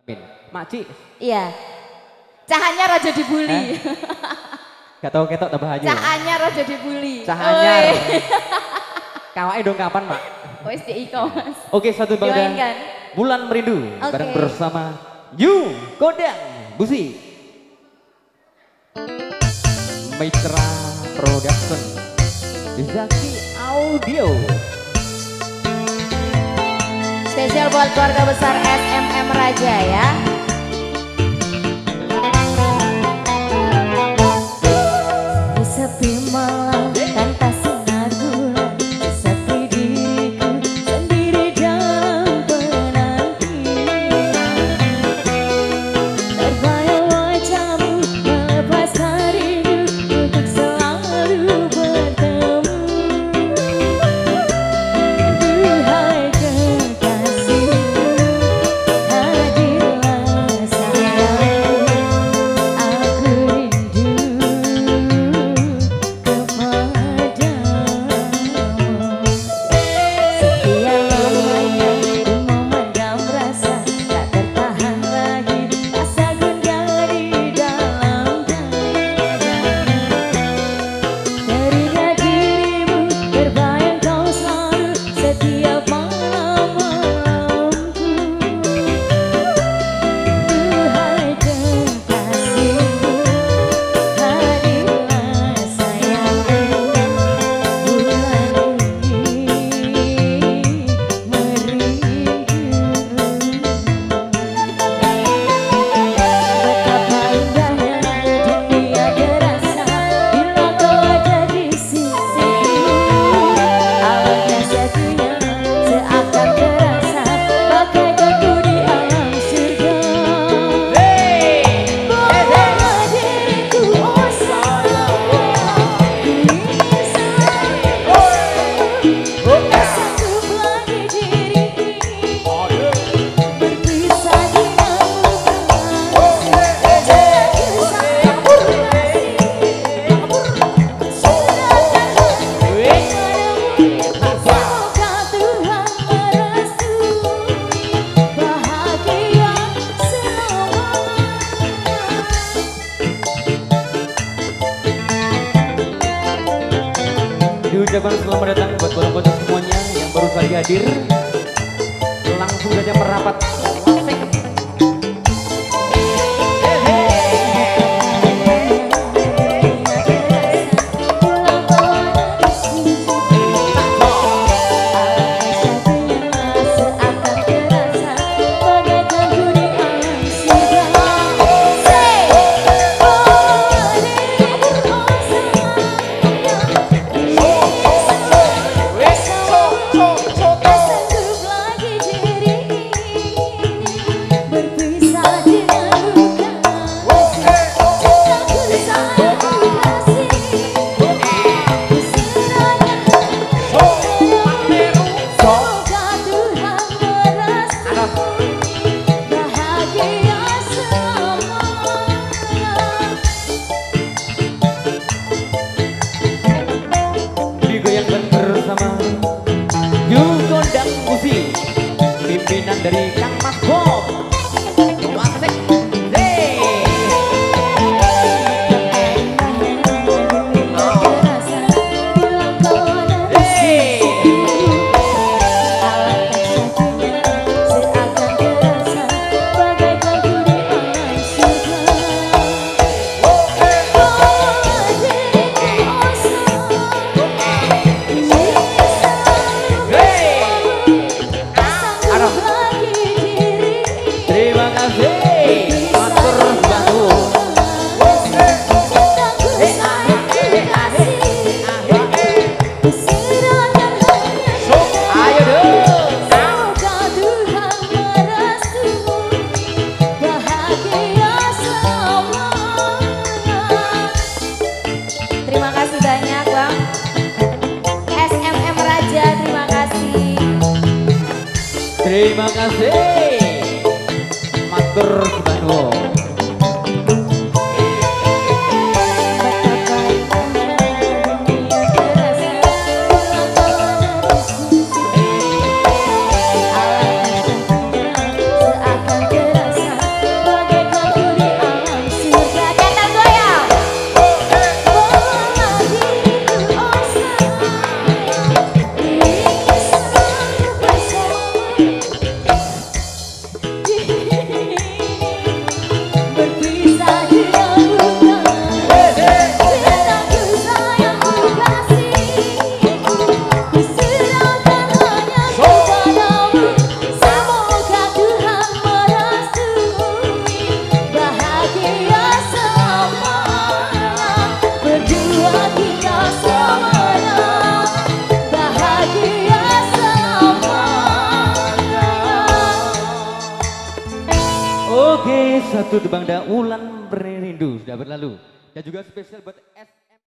Amin. Makci. Iya. Cahanya raja dibully. Gak tau ketok tambah aja. Cahanya raja dibully. Cahanya. Kawai dong kapan, Mak? Wes diiko, Mas. Oke, satu bangga. Bulan Merindu bareng bersama Yu Kodang Busi. Mitra Production. Zaki Audio. Spesial buat keluarga besar SMM Raja ya. Di sepi malam tanpa sinar bulan, sepi diriku sendiri dalam penantian. Terbayang wajahmu melepaskan rindu untuk selalu bertemu. Duhai kekasihku, hadirlah sayang, aku rindu kepadamu. Sekian lamanya ku memendam rasa, tak tertahan lagi rasa gundah di dalam dada. Teringat dirimu, terbayang kau selalu setiap malam-malamku. Duhai kekasihku, hadirlah sayang, bulan ini Betapa indahnya dunia terasa bila kau ada di sisiku. Alangkah satunya seakan terasa bagaikan ku di alam surga. Bawalah diriku, oh sayang, tak sanggup lagi diri ini berpisah semoga Tuhan merestui bahagia selamanya. Diucapkan selamat datang buat bola-bola semuanya yang baru saja hadir. Langsung saja merapat. Digoyangkan bersama Yu Kodang Busi, pimpinan dari Kang Mas Bob. Wasik. Terima kasih. Matur bantu. Ayo dong. Semoga Tuhan merestui bahagia selamanya. Terima kasih banyak Bang. SMM Raja, terima kasih. Terima kasih. Matur bantu. Seakan terasa satu tebang dah Wulan Merindu sudah berlalu. Dan juga spesial buat S